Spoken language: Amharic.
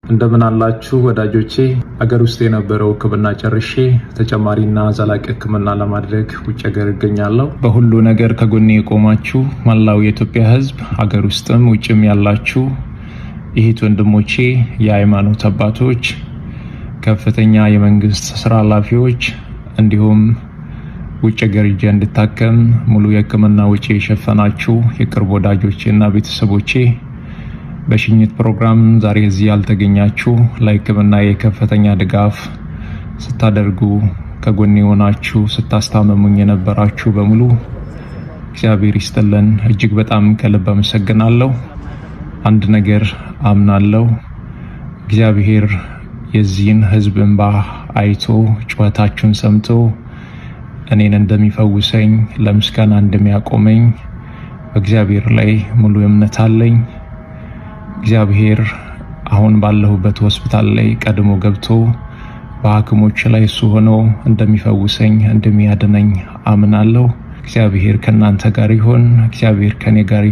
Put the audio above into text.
እንደምን አላችሁ ወዳጆቼ? አገር ውስጥ የነበረው ሕክምና ጨርሼ ተጨማሪና ዘላቂ ሕክምና ለማድረግ ውጭ ሀገር እገኛለሁ። በሁሉ ነገር ከጎኔ የቆማችሁ መላው የኢትዮጵያ ሕዝብ አገር ውስጥም ውጭም ያላችሁ እህት ወንድሞቼ፣ የሃይማኖት አባቶች፣ ከፍተኛ የመንግስት ስራ ኃላፊዎች እንዲሁም ውጭ ሀገር ሄጄ እንድታከም ሙሉ የሕክምና ወጪ የሸፈናችሁ የቅርብ ወዳጆቼና ቤተሰቦቼ፣ በሽኝት ፕሮግራም ዛሬ እዚህ ያልተገኛችሁ ለሕክምና የከፍተኛ ድጋፍ ስታደርጉ ከጎኔ ሆናችሁ ስታስታመሙኝ የነበራችሁ በሙሉ እግዚአብሔር ይስጥልን። እጅግ በጣም ከልብ አመሰግናለሁ። አንድ ነገር አምናለሁ፣ እግዚአብሔር የዚህን ህዝብ እንባ አይቶ ጩኸታችሁን ሰምቶ እኔን እንደሚፈውሰኝ ለምስጋና እንደሚያቆመኝ በእግዚአብሔር ላይ ሙሉ እምነት አለኝ። እግዚአብሔር አሁን ባለሁበት ሆስፒታል ላይ ቀድሞ ገብቶ በሐኪሞች ላይ እሱ ሆኖ እንደሚፈውሰኝ እንደሚያድነኝ አምናለሁ። እግዚአብሔር ከእናንተ ጋር ይሁን። እግዚአብሔር ከኔ ጋር